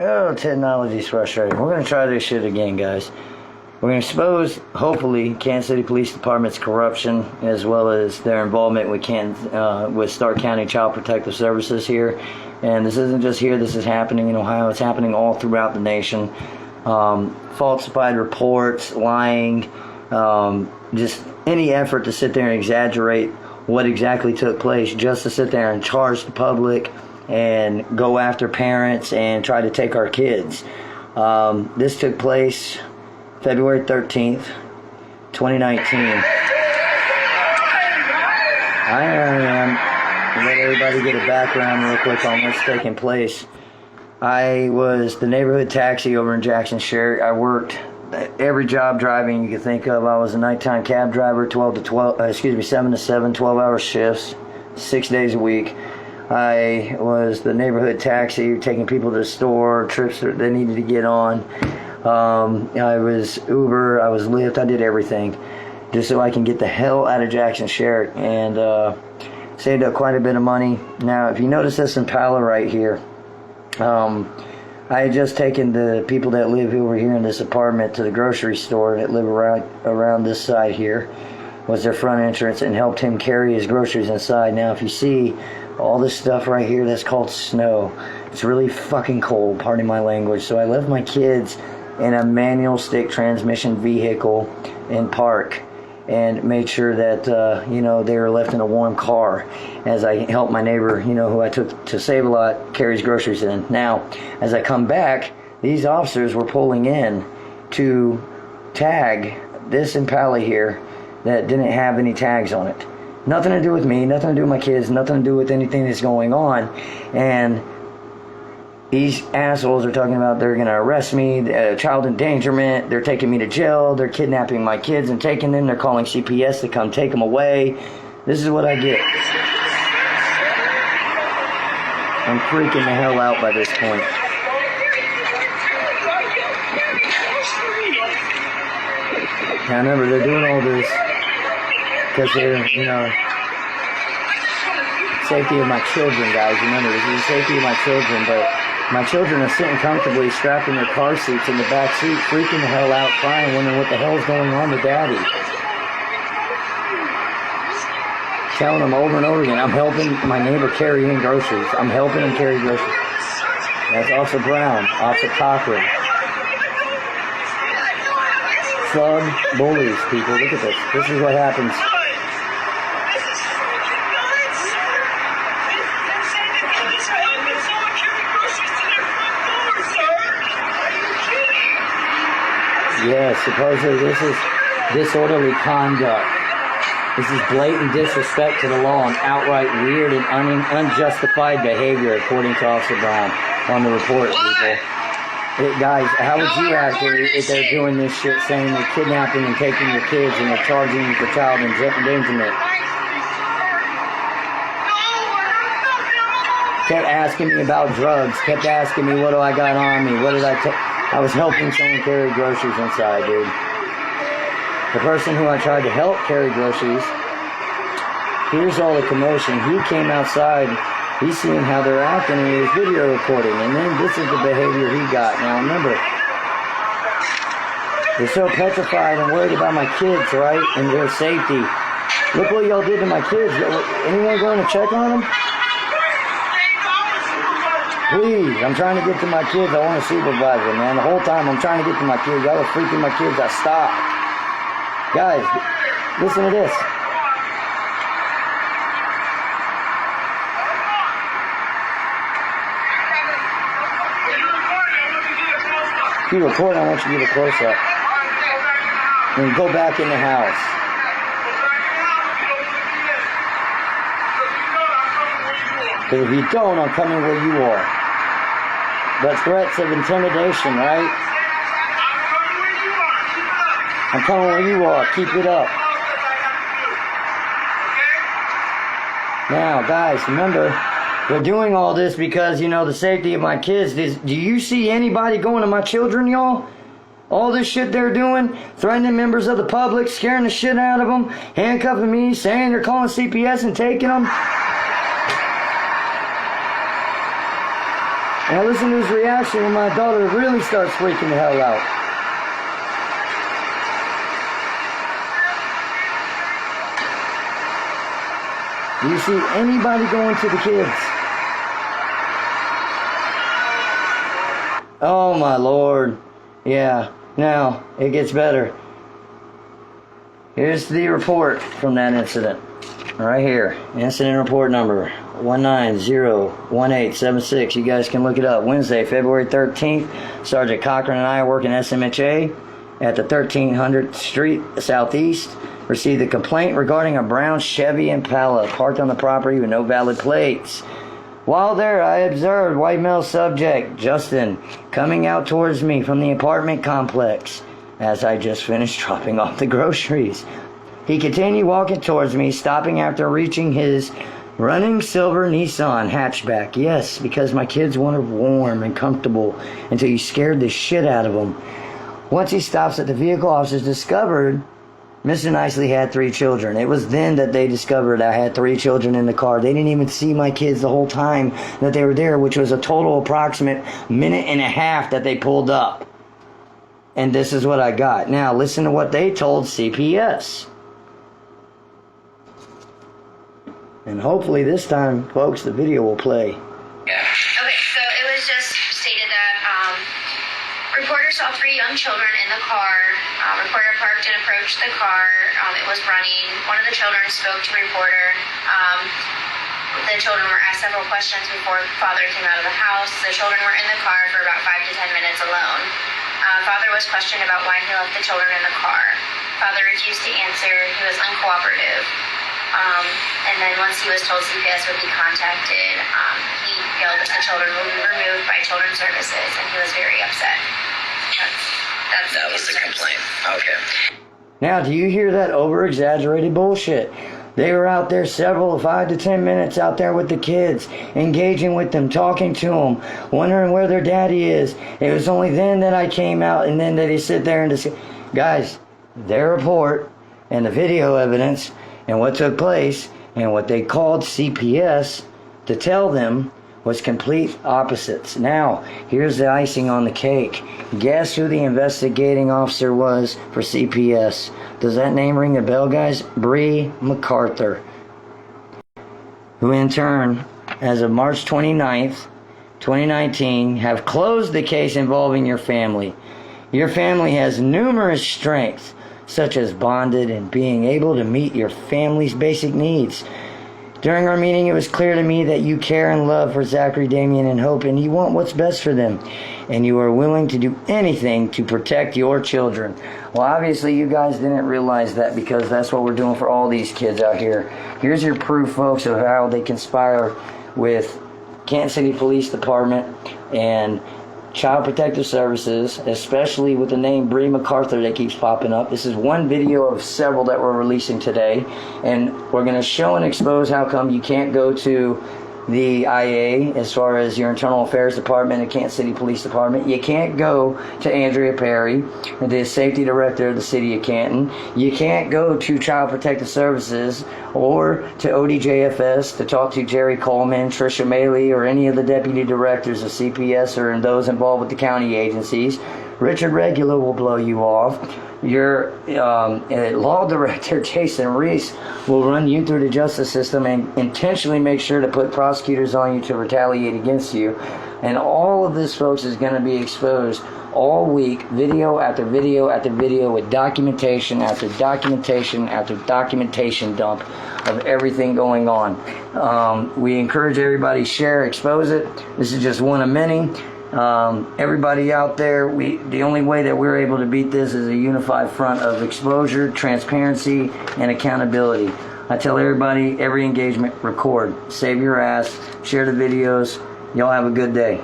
Oh, technology's frustrating. We're going to try this shit again, guys. We're going to expose, hopefully, Kansas City Police Department's corruption, as well as their involvement with Stark County Child Protective Services here. And this isn't just here. This is happening in Ohio. It's happening all throughout the nation. Falsified reports, lying, just any effort to sit there and exaggerate what exactly took place, just to sit there and charge the public and go after parents and try to take our kids. This took place February 13th, 2019. I am. Let everybody get a background real quick on what's taking place. I was the neighborhood taxi over in Jackson Sherritt. I worked every job driving you could think of. I was a nighttime cab driver, 7 to 7, 12-hour shifts, 6 days a week. I was the neighborhood taxi, taking people to the store, trips that they needed to get on. I was Uber, I was Lyft, I did everything just so I can get the hell out of Jackson Sherritt, and saved up quite a bit of money. Now, if you notice this Impala right here, I had just taken the people that live over here in this apartment to the grocery store that live around this side here, was their front entrance, and helped him carry his groceries inside. Now, if you see all this stuff right here, that's called snow. It's really fucking cold, pardon my language. So I left my kids in a manual stick transmission vehicle in park and made sure that, they were left in a warm car as I helped my neighbor, who I took to Save-A-Lot, carry his groceries in. Now, as I come back, these officers were pulling in to tag this Impala here that didn't have any tags on it. Nothing to do with me, nothing to do with my kids, nothing to do with anything that's going on. And these assholes are talking about they're going to arrest me, child endangerment, they're taking me to jail, they're kidnapping my kids and taking them, they're calling CPS to come take them away. This is what I get. I'm freaking the hell out by this point. Now remember, they're doing all this because they're, safety of my children, guys. Remember, this is the safety of my children, but my children are sitting comfortably strapped in their car seats in the back seat, freaking the hell out, crying, wondering what the hell's going on with Daddy. Telling them over and over again, I'm helping my neighbor carry in groceries. I'm helping him carry groceries. That's Officer Brown, Officer Cochran. Thug bullies, people. Look at this. This is what happens. Yes, supposedly this is disorderly conduct. This is blatant disrespect to the law and outright weird and unjustified behavior, according to Officer Brown on the report, people. Guys, how would you act if they're doing this shit, saying they're kidnapping and taking your kids and they're charging you for child endangerment? Kept asking me about drugs, kept asking me what do I got on me, what did I take? I was helping someone carry groceries inside, dude. The person who I tried to help carry groceries, here's all the commotion. He came outside, he's seeing how they're acting, and he was video recording, and then this is the behavior he got. Now remember, they're so petrified and worried about my kids, right, and their safety. Look what y'all did to my kids. Anyone going to check on them? Please, I'm trying to get to my kids. I want to supervise them, man. The whole time I'm trying to get to my kids. Y'all are freaking my kids. I stopped. Guys, listen to this. If you record, I want you to get a close-up. And go back in the house. Because if you don't, I'm coming where you are. But threats of intimidation, right? I'm coming where you are. Keep it up. Now, guys, remember, they're doing all this because, the safety of my kids. Do you see anybody going to my children, y'all? All this shit they're doing, threatening members of the public, scaring the shit out of them, handcuffing me, saying they're calling CPS and taking them. And I listen to his reaction when my daughter really starts freaking the hell out. Do you see anybody going to the kids? Oh my Lord. Yeah, now it gets better. Here's the report from that incident. Right here. Incident report number 1901876. You guys can look it up. Wednesday, February 13th. Sergeant Cochran and I are working SMHA at the 1300th Street Southeast. Received a complaint regarding a brown Chevy Impala parked on the property with no valid plates. While there, I observed white male subject, Justin, coming out towards me from the apartment complex as I just finished dropping off the groceries. He continued walking towards me, stopping after reaching his running silver Nissan hatchback. Yes, because my kids wanted warm and comfortable until you scared the shit out of them. Once he stops at the vehicle, officers discovered Mr. Nicely had 3 children. It was then that they discovered I had 3 children in the car. They didn't even see my kids the whole time that they were there, which was a total approximate minute and a half that they pulled up. And this is what I got. Now, listen to what they told CPS. And hopefully this time, folks, the video will play. Yeah. Okay, so it was just stated that reporter saw 3 young children in the car. Reporter parked and approached the car. It was running. One of the children spoke to reporter. The children were asked several questions before father came out of the house. The children were in the car for about 5 to 10 minutes alone. Father was questioned about why he left the children in the car. Father refused to answer. He was uncooperative. And then once he was told CPS would be contacted, he yelled that the children would be removed by Children's Services, and he was very upset. That was the complaint. Okay. Now, do you hear that over-exaggerated bullshit? They were out there 5 to 10 minutes out there with the kids, engaging with them, talking to them, wondering where their daddy is. It was only then that I came out, and then they sit there and discuss. Guys, their report and the video evidence and what took place and what they called CPS to tell them was complete opposites. Now, here's the icing on the cake. Guess who the investigating officer was for CPS? Does that name ring a bell, guys? Bree MacArthur, who in turn, as of March 29th, 2019, have closed the case involving your family. Your family has numerous strengths, such as bonded and being able to meet your family's basic needs. During our meeting, it was clear to me that you care and love for Zachary, Damien, and Hope, and you want what's best for them, and you are willing to do anything to protect your children. Well, obviously, you guys didn't realize that, because that's what we're doing for all these kids out here. Here's your proof, folks, of how they conspire with Canton City Police Department and Child Protective Services, especially with the name Bree MacArthur that keeps popping up. This is one video of several that we're releasing today, and we're going to show and expose how come you can't go to the IA as far as your Internal Affairs Department and Canton City Police Department. You can't go to Andrea Perry, the Safety Director of the City of Canton. You can't go to Child Protective Services or to ODJFS to talk to Jerry Coleman, Tricia Maley, or any of the Deputy Directors of CPS or those involved with the county agencies. Richard Regula will blow you off. Your law director, Jason Reese, will run you through the justice system and intentionally make sure to put prosecutors on you to retaliate against you. And all of this, folks, is going to be exposed all week, video after video after video, with documentation after documentation after documentation dump of everything going on. We encourage everybody to share, expose it. This is just one of many. Everybody out there, the only way that we're able to beat this is a unified front of exposure, transparency, and accountability. I tell everybody, every engagement, record, save your ass, share the videos. Y'all have a good day.